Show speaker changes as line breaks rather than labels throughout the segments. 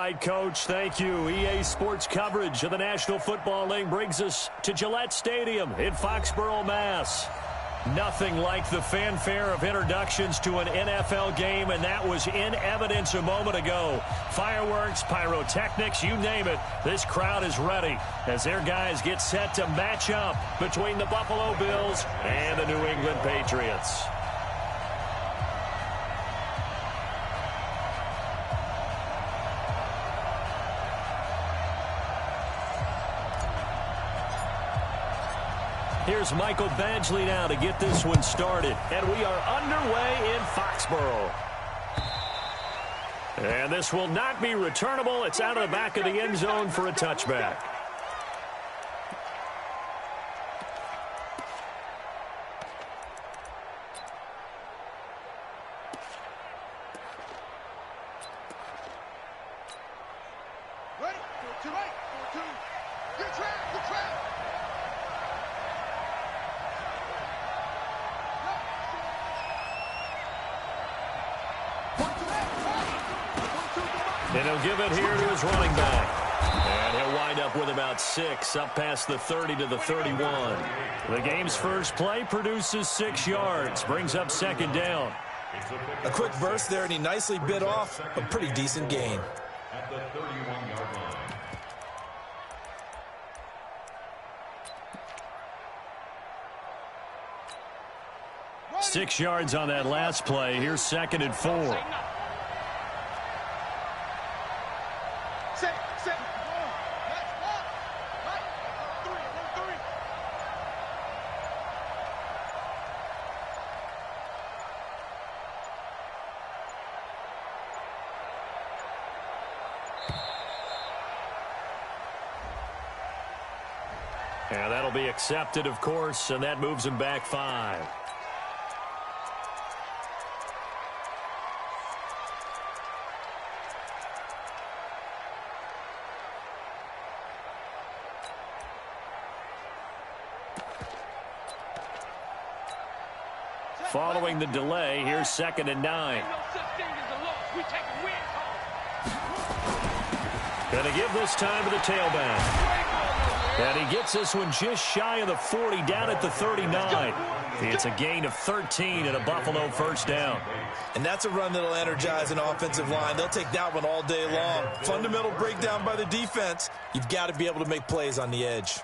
right, Coach. Thank you. EA Sports coverage of the National Football League brings us to Gillette Stadium in Foxborough, Mass. Nothing like the fanfare of introductions to an NFL game, and that was in evidence a moment ago. Fireworks, pyrotechnics, you name it. This crowd is ready as their guys get set to match up between the Buffalo Bills and the New England Patriots. Here's Michael Badgley now to get this one started. And we are underway in Foxborough. And this will not be returnable. It's out of the back of the end zone for a touchback. And he'll give it here to his running back. And he'll wind up with about 6, up past the 30 to the 31. The game's first play produces 6 yards, brings up second down.
A quick burst there, and he nicely bit off a pretty decent gain.
At the 31-yard line.
6 yards on that last play. Here's 2nd and 4. And that'll be accepted, of course, and that moves him back 5. Following the delay, here's 2nd and 9. Gonna give this time to the tailback. And he gets this one just shy of the 40, down at the 39. It's a gain of 13 and a Buffalo first down.
And that's a run that'll energize an offensive line. They'll take that one all day long. Fundamental breakdown by the defense. You've got to be able to make plays on the edge.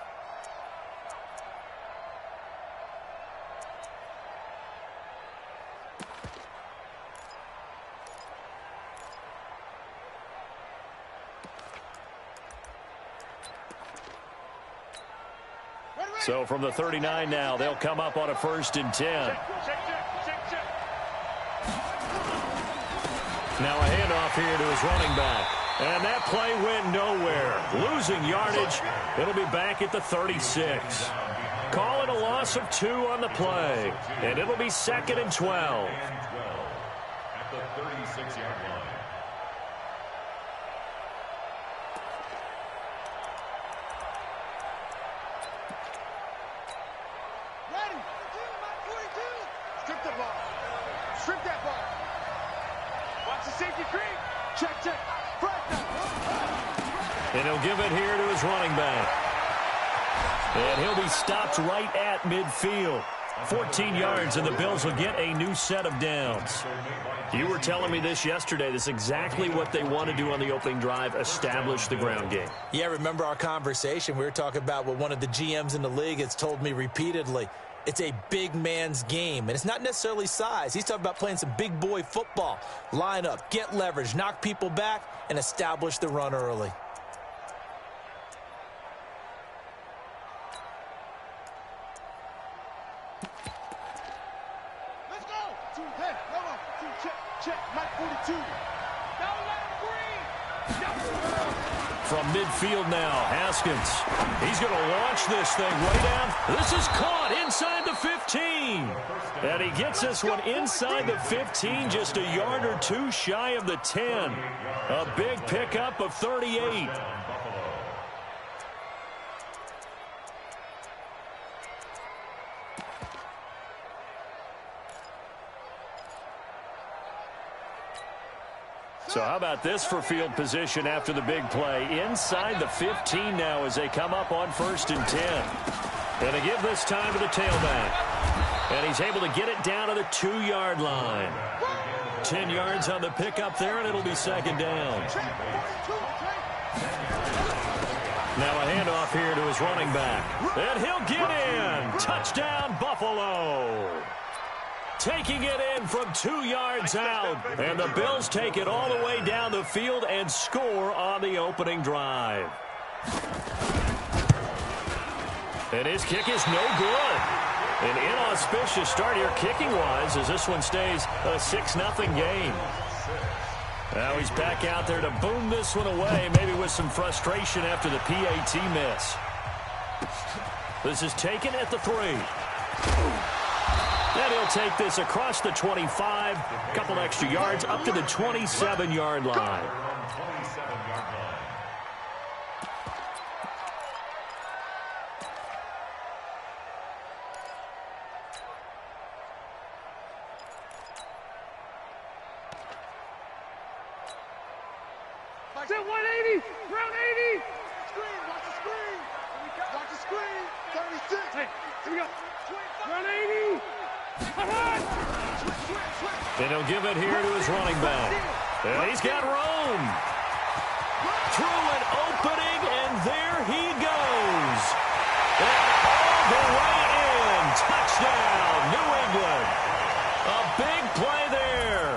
So from the 39 now, they'll come up on a 1st and 10. Now a handoff here to his running back. And that play went nowhere. Losing yardage. It'll be back at the 36. Call it a loss of 2 on the play. And it'll be 2nd and 12.
At the 36-yard line.
And he'll give it here to his running back. And he'll be stopped right at midfield. 14 yards, and the Bills will get a new set of downs. You were telling me this yesterday. This is exactly what they want to do on the opening drive, establish the ground game.
Yeah, remember our conversation? We were talking about what one of the GMs in the league has told me repeatedly. It's a big man's game, and it's not necessarily size. He's talking about playing some big boy football. Line up, get leverage, knock people back, and establish the run early.
Let's go! 2, hey, come on. 2, check, Mike 42.
From midfield now, Haskins. He's going to launch this thing way down. This is caught inside the 15. And he gets this one inside the 15, just a yard or 2 shy of the 10. A big pickup of 38. So how about this for field position after the big play? Inside the 15 now as they come up on 1st and 10. Going to give this time to the tailback. And he's able to get it down to the 2-yard line. 10 yards on the pickup there, and it'll be 2nd down. Now a handoff here to his running back. And he'll get in. Touchdown, Buffalo. Taking it in from 2 yards out. And the Bills take it all the way down the field and score on the opening drive. And his kick is no good. An inauspicious start here kicking-wise as this one stays a 6-0 game. Now he's back out there to boom this one away, maybe with some frustration after the PAT miss. This is taken at the 3. And he'll take this across the 25, a couple extra yards, up to the 27-yard line.
Is it 180? Round 80! Screen, watch the screen! Watch the screen! 36! Hey, here we go! Round 80!
And he'll give it here to his running back. And he's got room. Through an opening, and there he goes. And all the way in. Touchdown, New England. A big play there.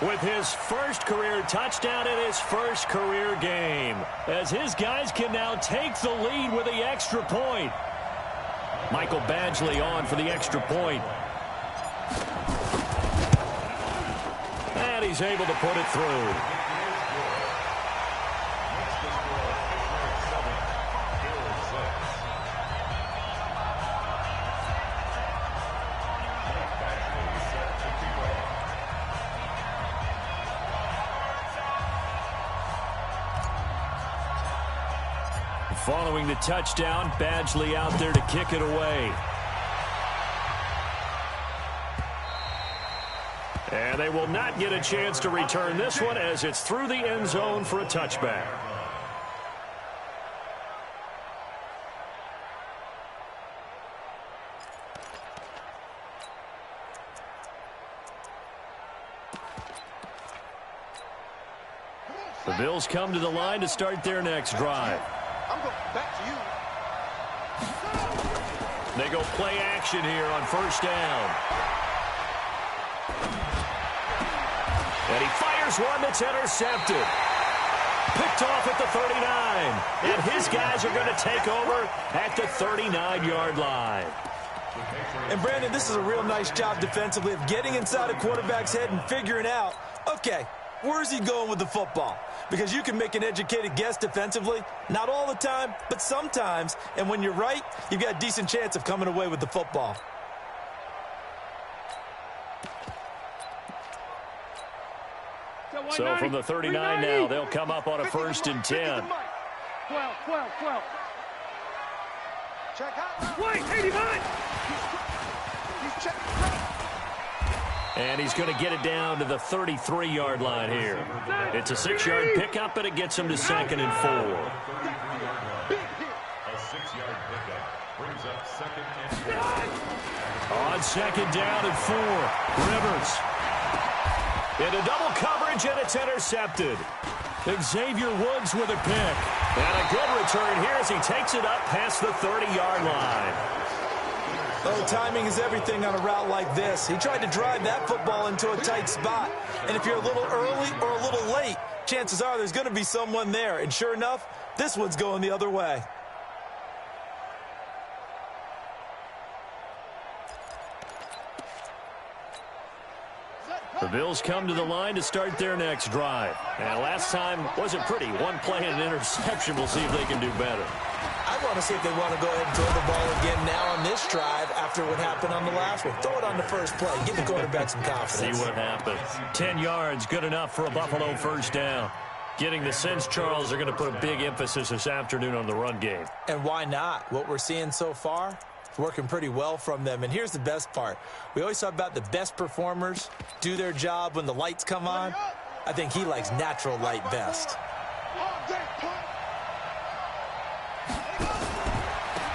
With his first career touchdown in his first career game. As his guys can now take the lead with the extra point. Michael Badgley on for the extra point. And he's able to put it through. Following the touchdown, Badgley out there to kick it away. And they will not get a chance to return this one as it's through the end zone for a touchback. The Bills come to the line to start their next drive.
I'm going back to you.
They go play action here on 1st down. And he fires one that's intercepted. Picked off at the 39. And his guys are going to take over at the 39-yard line.
And, Brandon, this is a real nice job defensively of getting inside a quarterback's head and figuring out, okay, where's he going with the football? Because you can make an educated guess defensively. Not all the time, but sometimes. And when you're right, you've got a decent chance of coming away with the football.
So from the 39 now, they'll come up on a 1st and 10.
12. Check out. Wait, 89! He's checked.
And he's going to get it down to the 33-yard line here. It's a 6-yard pickup, and it gets him to 2nd and 4.
A 6-yard pickup brings up 2nd and 4.
On 2nd down and 4, Rivers. Into double coverage, and it's intercepted. Xavier Woods with a pick. And a good return here as he takes it up past the 30-yard line.
Oh, timing is everything on a route like this. He tried to drive that football into a tight spot. And if you're a little early or a little late, chances are there's going to be someone there. And sure enough, this one's going the other way.
The Bills come to the line to start their next drive. And last time wasn't pretty. One play and an interception. We'll see if they can do better.
I want to see if they want to go ahead and throw the ball again now on this drive after what happened on the last one. Throw it on the first play. Give the quarterback some confidence.
See what happens. 10 yards, good enough for a Buffalo 1st down. Getting the sense, Charles, they're going to put a big emphasis this afternoon on the run game.
And why not? What we're seeing so far, it's working pretty well from them. And here's the best part. We always talk about the best performers do their job when the lights come on. I think he likes natural light vest.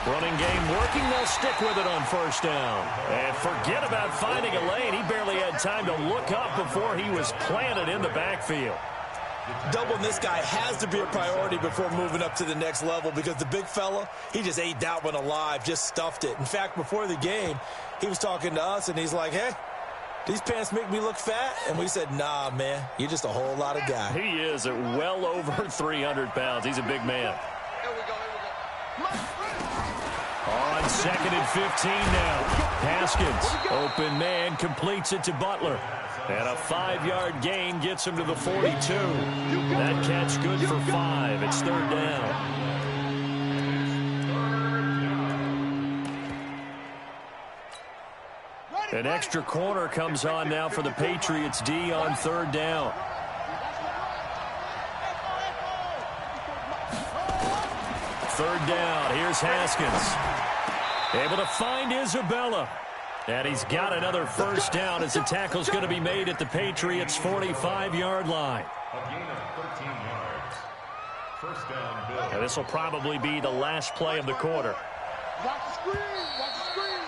Running game working. They'll stick with it on first down. And forget about finding a lane. He barely had time to look up before he was planted in the backfield.
Doubling this guy has to be a priority before moving up to the next level because the big fella, he just ate that one alive, just stuffed it. In fact, before the game, he was talking to us, and he's like, hey, these pants make me look fat? And we said, nah, man, you're just a whole lot of guy.
He is at well over 300 pounds. He's a big man.
Here we go.
On 2nd and 15 now. Haskins, open man, completes it to Butler. And a 5-yard gain gets him to the 42. That catch good for 5. It's 3rd down. An extra corner comes on now for the Patriots D on 3rd down. Third down. Here's Haskins. Able to find Isabella. And he's got another first down as the tackle's going to be made at the Patriots' 45-yard line.
A gain of 13 yards. First down, Bill.
And this will probably be the last play of the quarter.
Watch the screen. Watch the screen.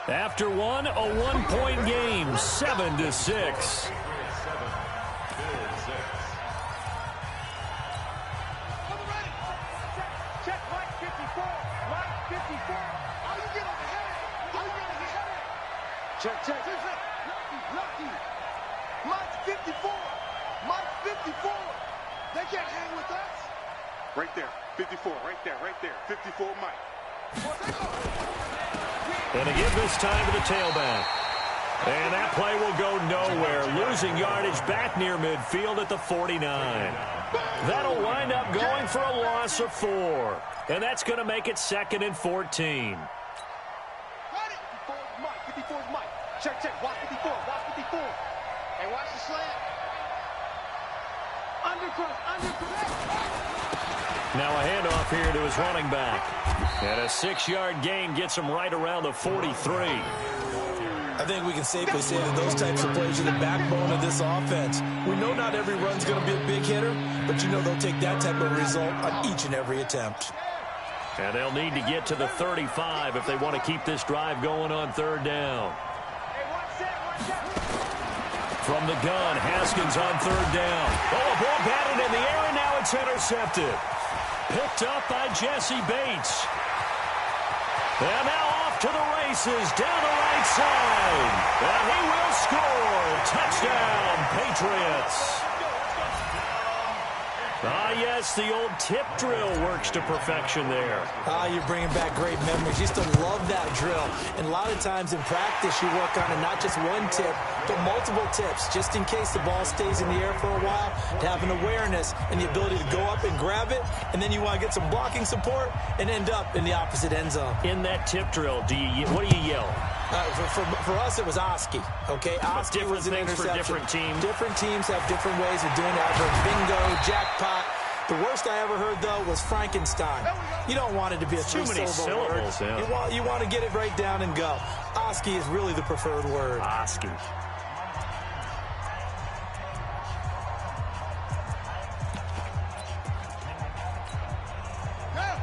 After one, a 1-point game, 7-6.
Check Mike 54. Mike 54. How you getting ahead? How you getting ahead? Check. Lucky. Mike 54. Mike 54. They can't hang with us. Right there. 54. Right there. 54 Mike.
And a give this time to the tailback. And that play will go nowhere. Losing yardage back near midfield at the 49. That'll wind up going for a loss of 4. And that's going to make it 2nd and 14.
Got it. 54 is Mike. 54 is Mike. Check. Watch 54. Watch 54. And watch the slant. Undercut.
Now a handoff here to his running back. And a 6-yard gain gets him right around the 43.
I think we can safely say that those types of plays are the backbone of this offense. We know not every run's going to be a big hitter, but you know they'll take that type of result on each and every attempt.
And they'll need to get to the 35 if they want to keep this drive going on 3rd down. From the gun, Haskins on 3rd down. Oh, a ball batted in the air, and now it's intercepted. Picked up by Jesse Bates. And now off to the races, down the right side. And he will score. Touchdown, Patriots. Ah, yes, the old tip drill works to perfection there.
You're bringing back great memories. Used to love that drill. And a lot of times in practice, you work on it, not just one tip, but multiple tips, just in case the ball stays in the air for a while, to have an awareness and the ability to go up and grab it, and then you want to get some blocking support and end up in the opposite end zone.
In that tip drill, what do you yell?
For us, it was Oski. Okay, Oski was an interception.
For different teams.
Different teams have different ways of doing that. Bingo, jackpot. The worst I ever heard, though, was Frankenstein. You don't want it to be a
too many syllables. Yeah.
You want to get it right down and go. Oski is really the preferred word.
Oski.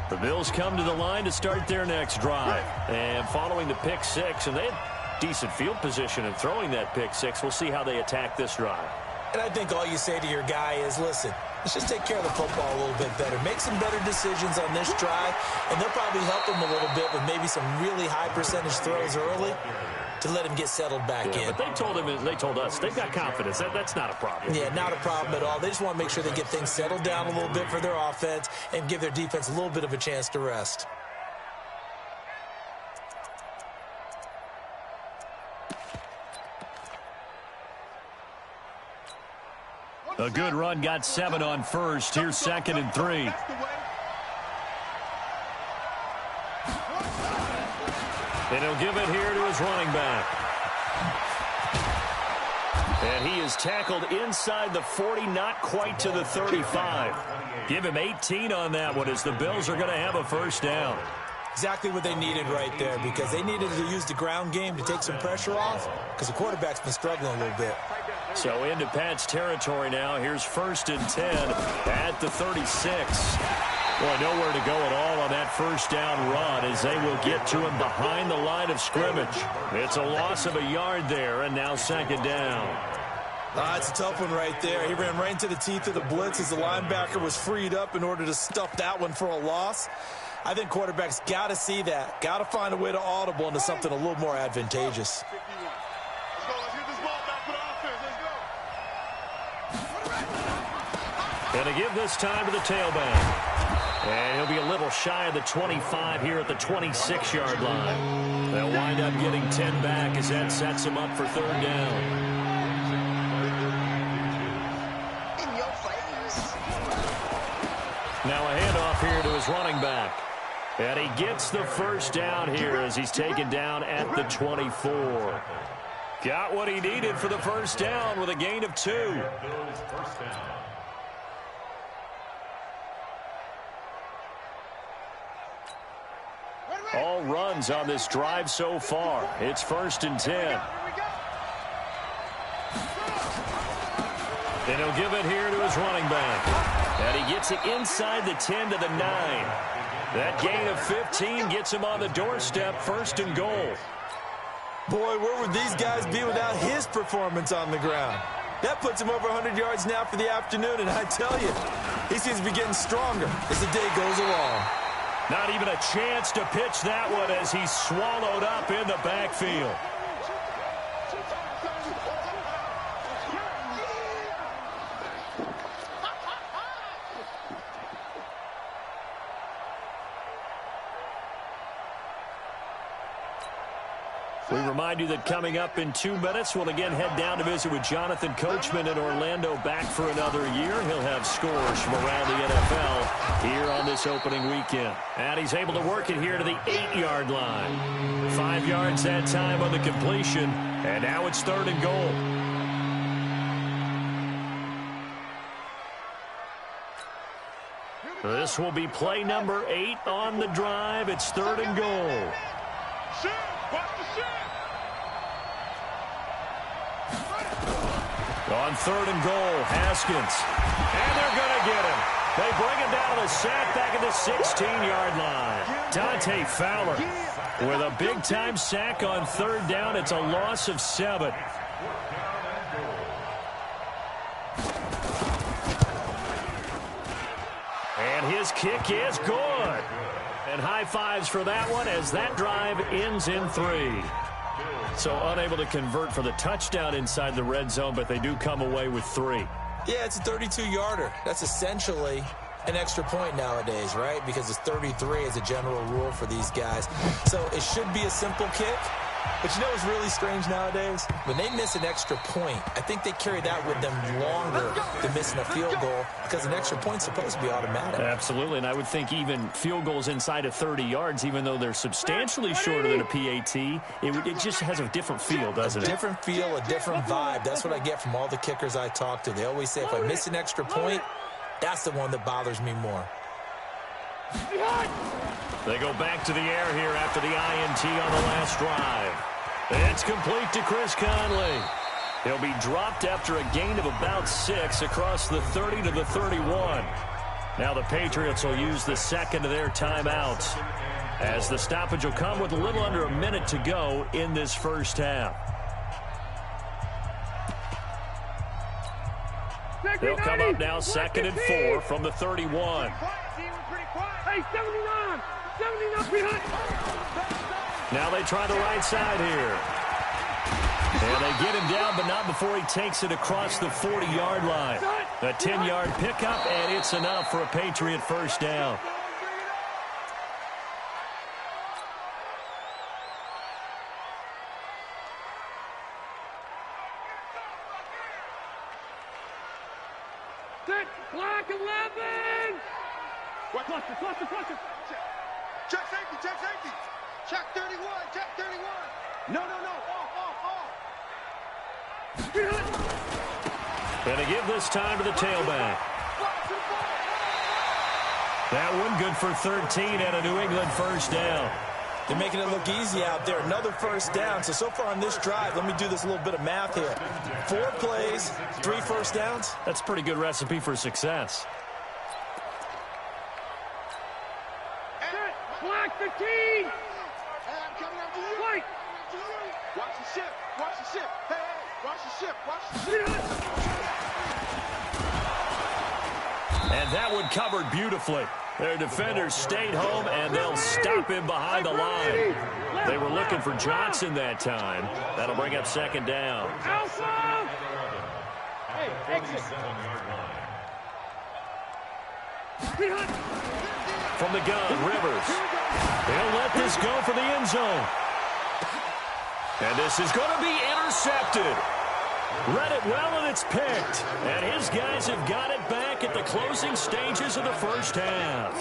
The Bills come to the line to start their next drive. And following the pick 6, and they had decent field position in throwing that pick 6. We'll see how they attack this drive.
And I think all you say to your guy is, listen, let's just take care of the football a little bit better. Make some better decisions on this drive, and they'll probably help him a little bit with maybe some really high percentage throws early to let him get settled back in.
But they told us they've got confidence. That's not a problem.
Yeah, not a problem at all. They just want to make sure they get things settled down a little bit for their offense and give their defense a little bit of a chance to rest.
A good run, got 7 on first. Here's 2nd and 3. And he'll give it here to his running back. And he is tackled inside the 40, not quite to the 35. Give him 18 on that one as the Bills are going to have a first down.
Exactly what they needed right there, because they needed to use the ground game to take some pressure off, because the quarterback's been struggling a little bit.
So into Pat's territory now. Here's 1st and 10 at the 36. Well, nowhere to go at all on that first down run as they will get to him behind the line of scrimmage. It's a loss of a yard there, and now 2nd down.
It's a tough one right there. He ran right into the teeth of the blitz as the linebacker was freed up in order to stuff that one for a loss. I think quarterbacks got to see that. Got to find a way to audible into something a little more advantageous.
Going to give this time to the tailback. And he'll be a little shy of the 25 here at the 26-yard line. They'll wind up getting 10 back as that sets him up for 3rd down.
In your face.
Now a handoff here to his running back. And he gets the 1st down here as he's taken down at the 24. Got what he needed for the 1st down with a gain of 2.
Bills first down.
All runs on this drive so far. It's 1st and 10. And he'll give it here to his running back. And he gets it inside the 10 to the 9. That gain of 15 gets him on the doorstep, 1st and goal.
Boy, where would these guys be without his performance on the ground? That puts him over 100 yards now for the afternoon, and I tell you, he seems to be getting stronger as the day goes along.
Not even a chance to pitch that one as he's swallowed up in the backfield. We remind you that coming up in 2 minutes, we'll again head down to visit with Jonathan Coachman in Orlando, back for another year. He'll have scores from around the NFL here on this opening weekend. And he's able to work it here to the 8-yard line. 5 yards that time on the completion, and now it's 3rd and goal. This will be play number 8 on the drive. It's 3rd and goal. On 3rd and goal, Haskins. And they're going to get him. They bring him down to the sack back at the 16-yard line. Dante Fowler with a big-time sack on 3rd down. It's a loss of 7. And his kick is good. And high fives for that one as that drive ends in 3. So unable to convert for the touchdown inside the red zone, but they do come away with 3.
Yeah, it's a 32-yarder. That's essentially an extra point nowadays, right? Because it's 33 as a general rule for these guys. So it should be a simple kick. But you know what's really strange nowadays? When they miss an extra point, I think they carry that with them longer than missing a field goal because an extra point's supposed to be automatic.
Absolutely, and I would think even field goals inside of 30 yards, even though they're substantially shorter than a PAT, it just has a different feel, doesn't it?
A different feel, a different vibe. That's what I get from all the kickers I talk to. They always say if I miss an extra point, that's the one that bothers me more.
They go back to the air here after the INT on the last drive. It's complete to Chris Conley. He'll be dropped after a gain of about 6 across the 30 to the 31. Now the Patriots will use the second of their timeouts as the stoppage will come with a little under a minute to go in this first half. They'll come up now 2nd and 4 from the 31.
Hey, 79! 79 behind!
Now they try the right side here. And they get him down, but not before he takes it across the 40-yard line. A 10-yard pickup, and it's enough for a Patriot first down.
Black 11! Cluster.
Check safety. Check 31. No. Off.
And they give this time to the tailback. That one good for 13 and a New England first down.
They're making it look easy out there. Another first down. So far on this drive, let me do this little bit of math here. 4 plays, 3 first downs.
That's a pretty good recipe for success.
Black 15!
Hey, I'm coming after you.
White!
Watch the ship. Watch the ship. Hey, watch the ship. Watch the ship.
And that one covered beautifully. Their defenders stayed home, and they'll stop him behind the line. They were looking for Johnson that time. That'll bring up second down.
Alpha! Hey, exit!
From the gun, Rivers. They'll let this go for the end zone. And this is going to be intercepted. Read it well, and it's picked. And his guys have got it back at the closing stages of the first half.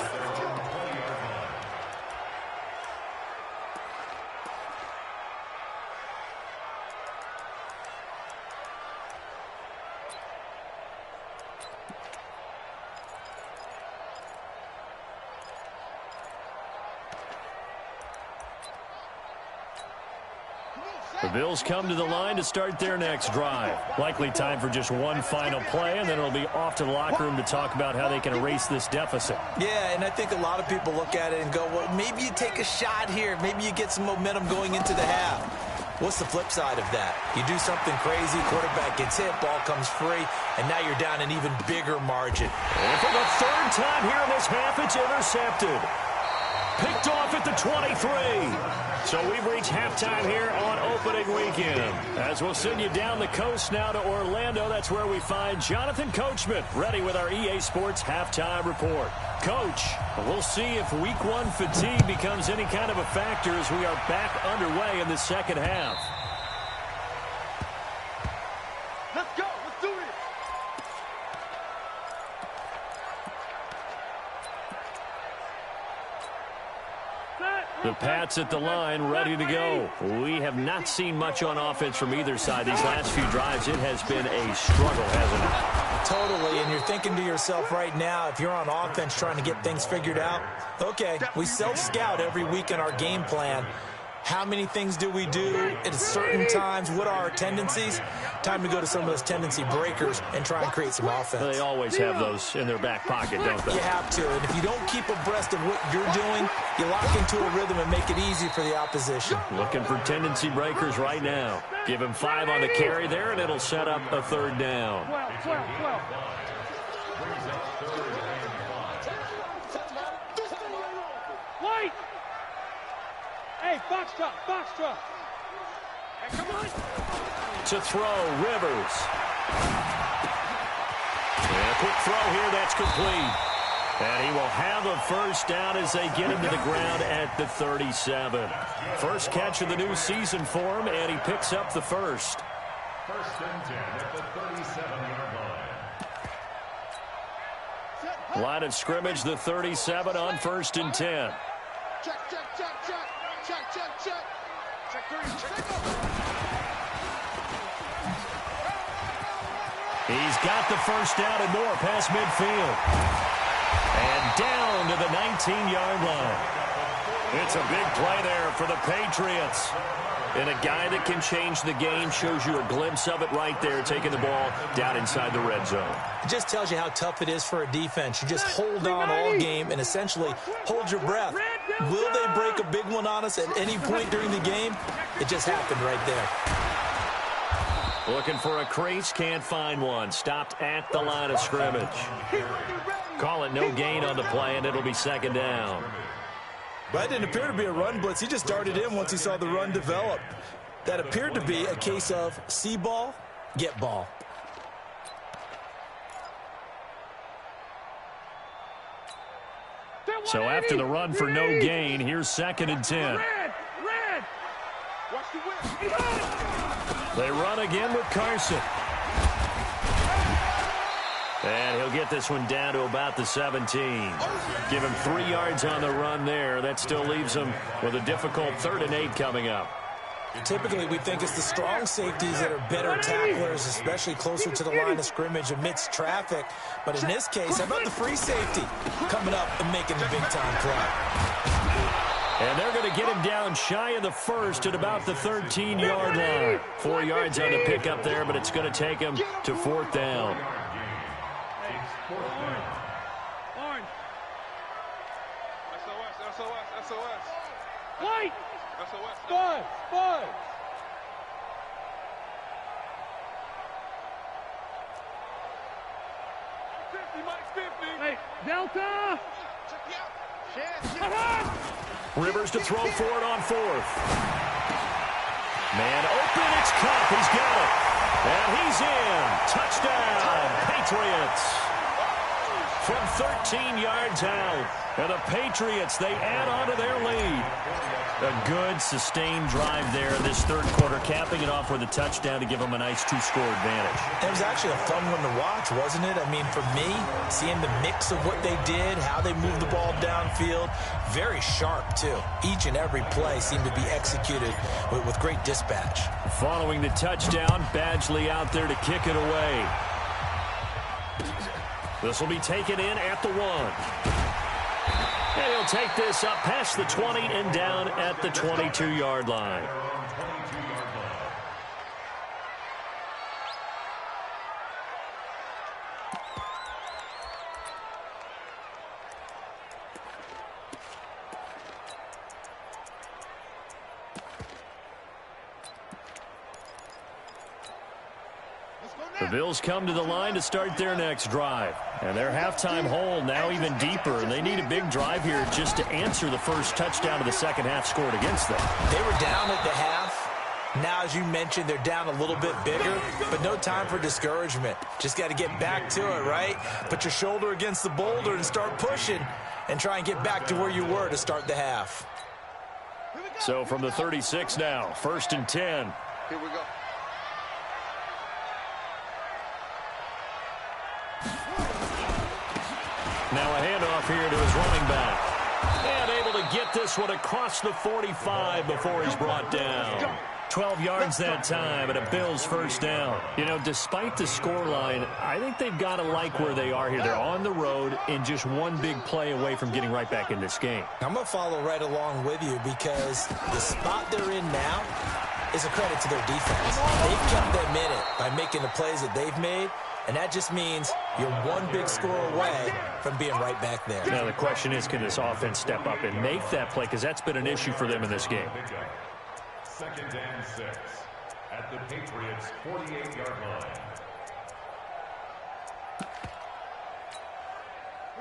The Bills come to the line to start their next drive. Likely time for just one final play, and then it'll be off to the locker room to talk about how they can erase this deficit.
Yeah, and I think a lot of people look at it and go, well, maybe you take a shot here. Maybe you get some momentum going into the half. What's the flip side of that? You do something crazy, quarterback gets hit, ball comes free, and now you're down an even bigger margin.
And for the third time here in this half, it's intercepted. Picked off at the 23. So we've reached halftime here on opening weekend. As we'll send you down the coast now to Orlando, that's where we find Jonathan Coachman ready with our EA Sports halftime report. Coach, we'll see if week 1 fatigue becomes any kind of a factor as we are back underway in the second half.
Let's go. Let's do this.
The Pats at the line, ready to go. We have not seen much on offense from either side. These last few drives, it has been a struggle, hasn't it?
Totally, and you're thinking to yourself right now, if you're on offense trying to get things figured out, okay, we self-scout every week in our game plan. How many things do we do at certain times? What are our tendencies? Time to go to some of those tendency breakers and try and create some offense.
They always have those in their back pocket, don't they?
You have to, and if you don't keep abreast of what you're doing, you lock into a rhythm and make it easy for the opposition.
Looking for tendency breakers right now. Give him 5 on the carry there, and it'll set up a third down.
12. White! Hey, box truck. Hey, come on.
To throw, Rivers. And a quick throw here, that's complete. And he will have a first down as they get him to the ground at the 37. First catch of the new season for him, and he picks up the first.
First and 10 at the 37-yard line.
Line of scrimmage, the 37 on first and 10.
Check. Check 3.
He's got the first down and more past midfield. And down to the 19-yard line. It's a big play there for the Patriots. And a guy that can change the game, shows you a glimpse of it right there, taking the ball down inside the red zone.
It just tells you how tough it is for a defense. You just hold on all game and essentially hold your breath. Will they break a big one on us at any point during the game? It just happened right there.
Looking for a crease, can't find one. Stopped at the line of scrimmage. Call it no gain on the play, and it'll be second down.
But it didn't appear to be a run blitz. He just darted in once he saw the run develop. That appeared to be a case of see ball, get ball.
So after the run for no gain, here's second and 10.
Red!
Watch the whip.
They run again with Carson. And he'll get this one down to about the 17. Give him 3 yards on the run there. That still leaves him with a difficult 3rd and 8 coming up.
Typically, we think it's the strong safeties that are better tacklers, especially closer to the line of scrimmage amidst traffic. But in this case, how about the free safety coming up and making the big-time play?
And they're going to get him down shy of the first at about the 13-yard line. 4 yards on the pickup there, but it's going to take him to 4th down.
Orange.
SOS.
White.
SOS.
Spud.
50, Mike 50.
Hey, Delta.
Rivers to throw for it on 4th. Man open, it's Kupp. He's got it. And he's in. Touchdown, Patriots. From 13 yards out. And the Patriots, they add on to their lead. A good, sustained drive there in this third quarter, capping it off with a touchdown to give them a nice 2-score advantage.
It was actually a fun one to watch, wasn't it? I mean, for me, seeing the mix of what they did, how they moved the ball downfield, very sharp, too. Each and every play seemed to be executed with great dispatch.
Following the touchdown, Badgley out there to kick it away. This will be taken in at the 1. And he'll take this up past the 20 and down at the 22-yard line. The Bills come to the line to start their next drive. And their halftime hole now even deeper, and they need a big drive here just to answer the first touchdown of the second half scored against them.
They were down at the half. Now, as you mentioned, they're down a little bit bigger, but no time for discouragement. Just got to get back to it, right? Put your shoulder against the boulder and start pushing and try and get back to where you were to start the half.
So from the 36 now, 1st and 10.
Here we go.
Now a handoff here to his running back. And able to get this one across the 45 before he's brought down. 12 yards that time and a Bills first down. You know, despite the scoreline, I think they've got to like where they are here. They're on the road and just one big play away from getting right back in this game.
I'm going to follow right along with you because the spot they're in now is a credit to their defense. They've kept them in it by making the plays that they've made. And that just means you're one big score away from being right back there.
Now the question is, can this offense step up and make that play? Because that's been an issue for them in this game.
2nd and 6 at the Patriots' 48-yard line.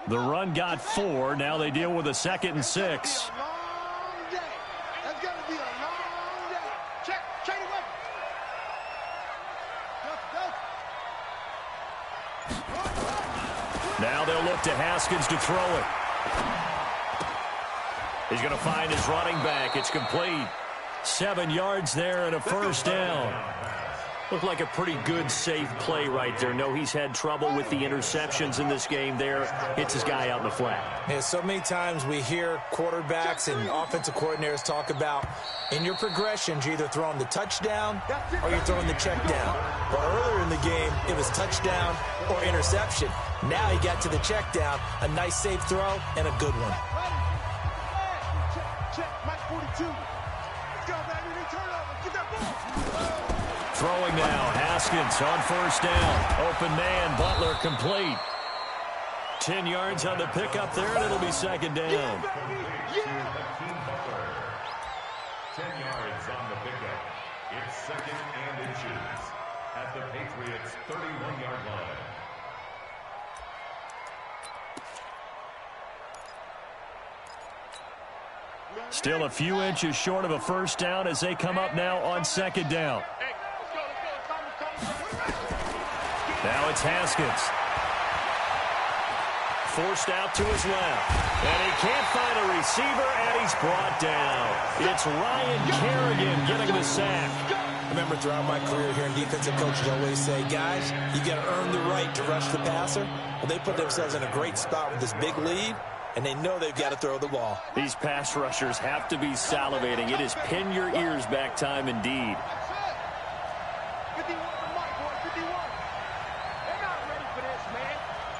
The run got 4. Now they deal with a 2nd and 6.
That's going to be a long day. Check it away.
Now they'll look to Haskins to throw it. He's going to find his running back. It's complete. 7 yards there and a first down. Looked like a pretty good, safe play right there. No, he's had trouble with the interceptions in this game there. Hits his guy out in the flat.
Yeah, so many times we hear quarterbacks and offensive coordinators talk about in your progressions, you're either throwing the touchdown or you're throwing the check down. But earlier in the game, it was touchdown or interception. Now he got to the check down, a nice safe throw, and a good one.
Check, Mike 42. Let's go, baby. They turn over. Get that ball.
Throwing now, Haskins on first down. Open man, Butler complete. 10 yards on the pickup there, and it'll be second down.
10 yards on the pickup. It's 2nd and inches at the Patriots' 31-yard line.
Still a few inches short of a first down as they come up now on second down. Now it's Haskins. Forced out to his left. And he can't find a receiver, and he's brought down. It's Ryan Kerrigan getting the sack.
I remember throughout my career hearing defensive coaches always say, guys, you got to earn the right to rush the passer. Well, they put themselves in a great spot with this big lead, and they know they've got to throw the ball.
These pass rushers have to be salivating. It is pin your ears back time indeed.
51 for Mike, boy, 51. They're not ready for this, man.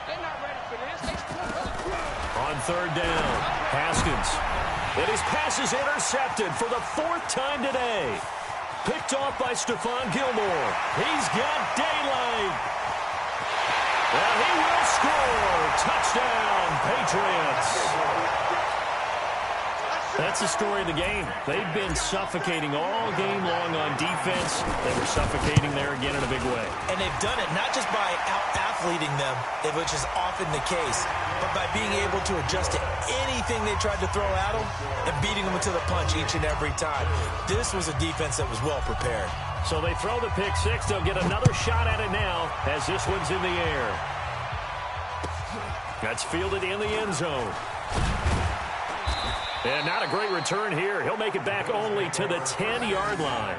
They're not ready for this.
On third down, Haskins And his pass is intercepted for the 4th time today. Picked off by Stephon Gilmore. He's got daylight. And he will score. Touchdown, Patriots. That's the story of the game. They've been suffocating all game long on defense. They were suffocating there again in a big way.
And they've done it not just by out-athleting them, which is often the case, but by being able to adjust to anything they tried to throw at them and beating them to the punch each and every time. This was a defense that was well prepared.
So they throw the pick six. They'll get another shot at it now as this one's in the air. That's fielded in the end zone. And not a great return here. He'll make it back only to the 10-yard line.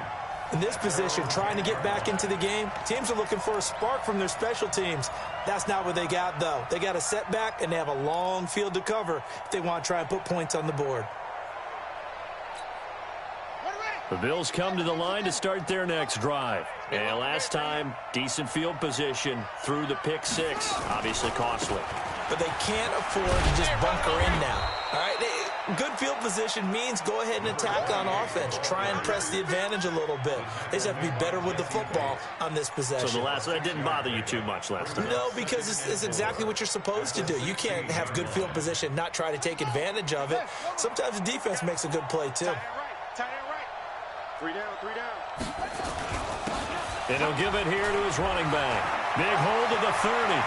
In this position, trying to get back into the game, teams are looking for a spark from their special teams. That's not what they got, though. They got a setback, and they have a long field to cover if they want to try and put points on the board.
The Bills come to the line to start their next drive. And last time, decent field position through the pick six. Obviously costly.
But they can't afford to just bunker in now. All right, good field position means go ahead and attack on offense. Try and press the advantage a little bit. They just have to be better with the football on this possession.
So that didn't bother you too much last time?
No, because it's exactly what you're supposed to do. You can't have good field position, not try to take advantage of it. Sometimes the defense makes a good play, too.
Tight end right. 3 down, 3 down.
And he'll give it here to his running back. Big hold of the 30.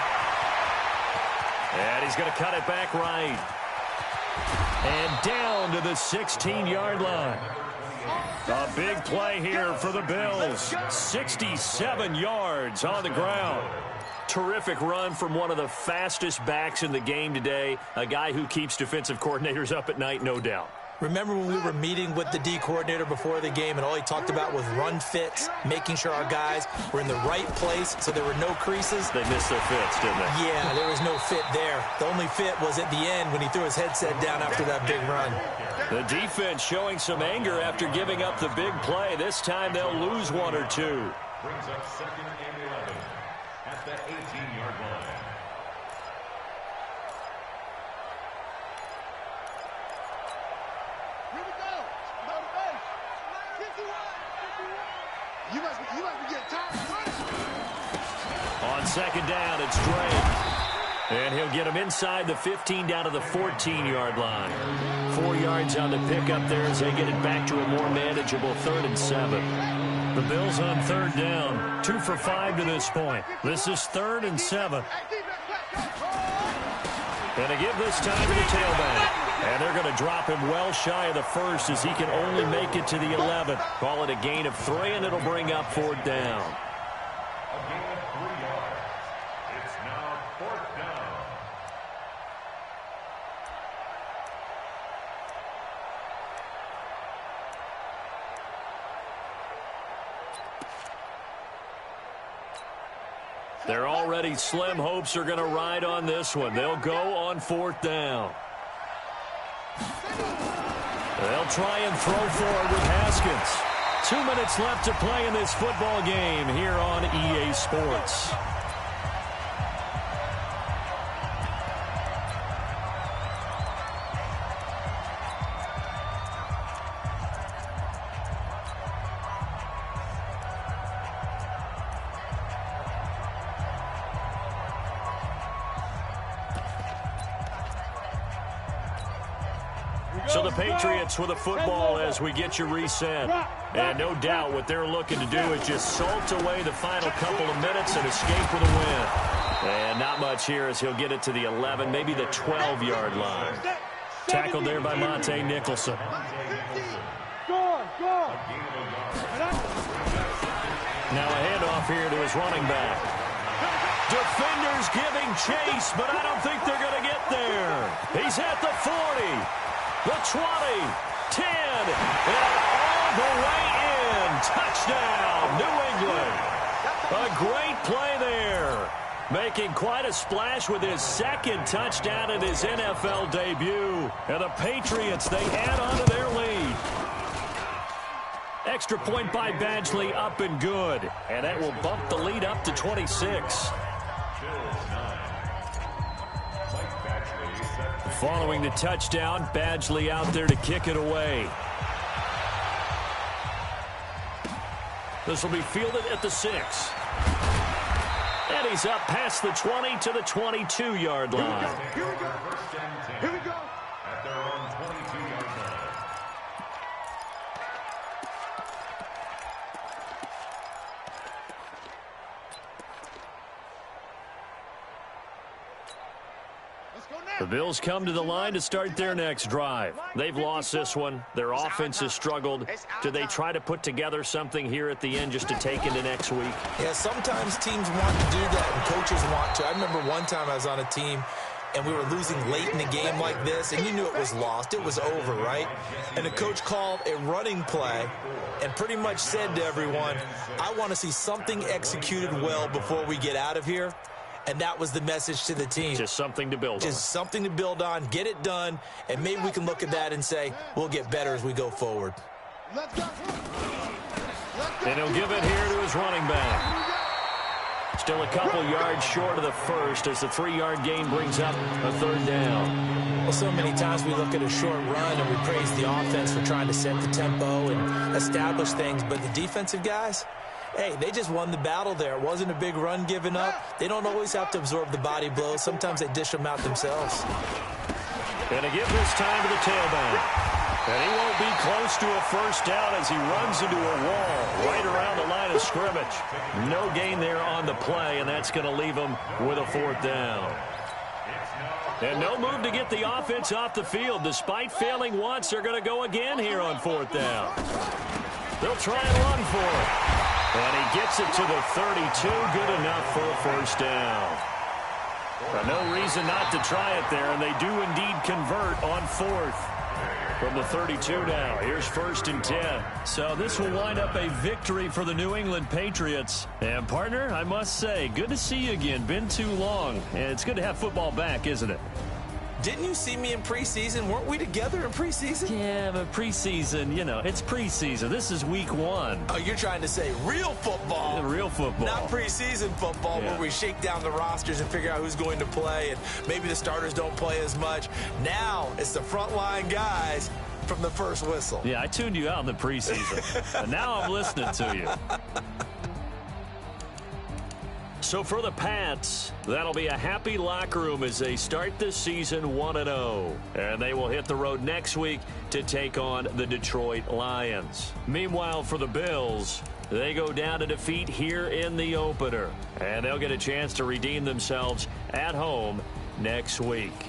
And he's going to cut it back right. And down to the 16-yard line. A big play here for the Bills. 67 yards on the ground. Terrific run from one of the fastest backs in the game today. A guy who keeps defensive coordinators up at night, no doubt.
Remember when we were meeting with the D coordinator before the game and all he talked about was run fits, making sure our guys were in the right place so there were no creases?
They missed their fits, didn't they?
Yeah, there was no fit there. The only fit was at the end when he threw his headset down after that big run.
The defense showing some anger after giving up the big play. This time they'll lose 1 or 2.
Brings up 2nd and 11 at the 18-yard line.
You must be getting tired.
On 2nd down, it's Drake. And he'll get him inside the 15 down to the 14-yard line. 4 yards on the pickup there as they get it back to a more manageable 3rd and 7. The Bills on 3rd down. 2 for 5 to this point. This is 3rd and 7. And they give this time to the tailback. And they're going to drop him well shy of the 1st as he can only make it to the 11th. Call it a gain of 3, and it'll bring up 4th down.
A gain of 3 yards. It's now 4th down.
They're already slim hopes are going to ride on this one. They'll go on 4th down. They'll try and throw forward with Haskins. 2 minutes left to play in this football game here on EA Sports. So the Patriots with a football as we get you reset. And no doubt what they're looking to do is just salt away the final couple of minutes and escape with a win. And not much here as he'll get it to the 11, maybe the 12-yard line. Tackled there by Monte Nicholson. Now a handoff here to his running back. Defenders giving chase, but I don't think they're going to get there. He's at the 40. The 20, 10, and all the way in. Touchdown, New England. A great play there. Making quite a splash with his 2nd touchdown in his NFL debut. And the Patriots, they add on to their lead. Extra point by Badgley, up and good. And that will bump the lead up to 26. Following the touchdown, Badgley out there to kick it away. This will be fielded at the 6. And he's up past the 20 to the 22-yard line.
Here we go. Here we go.
At their own 22-yard line.
The Bills come to the line to start their next drive. They've lost this one. Their offense has struggled. Do they try to put together something here at the end just to take into next week?
Yeah, sometimes teams want to do that and coaches want to. I remember one time I was on a team and we were losing late in the game like this, and you knew it was lost. It was over, right? And the coach called a running play and pretty much said to everyone, I want to see something executed well before we get out of here. And that was the message to the team.
Just something to build on.
Just something to build on, get it done, and maybe we can look at that and say, we'll get better as we go forward.
Let's go.
And he'll give it here to his running back. Still a couple yards short of the first as the 3-yard gain brings up a third down.
Well, so many times we look at a short run and we praise the offense for trying to set the tempo and establish things, but the defensive guys, hey, they just won the battle there. It wasn't a big run given up. They don't always have to absorb the body blows. Sometimes they dish them out themselves.
And to give this time to the tailback. And he won't be close to a first down as he runs into a wall right around the line of scrimmage. No gain there on the play, and that's going to leave him with a 4th down. And no move to get the offense off the field. Despite failing once, they're going to go again here on 4th down. They'll try and run for it. And he gets it to the 32. Good enough for a first down. No reason not to try it there, and they do indeed convert on 4th. From the 32 now, here's 1st and 10. So this will wind up a victory for the New England Patriots. And partner, I must say, good to see you again. Been too long. And it's good to have football back, isn't it?
Didn't you see me in preseason? Weren't we together in preseason?
Yeah, but preseason, you know, it's preseason. This is week 1.
Oh, you're trying to say real football.
Real football.
Not preseason football where we shake down the rosters and figure out who's going to play, and maybe the starters don't play as much. Now it's the frontline guys from the first whistle.
Yeah, I tuned you out in the preseason. And now I'm listening to you. So for the Pats, that'll be a happy locker room as they start this season 1-0. And they will hit the road next week to take on the Detroit Lions. Meanwhile, for the Bills, they go down to defeat here in the opener. And they'll get a chance to redeem themselves at home next week.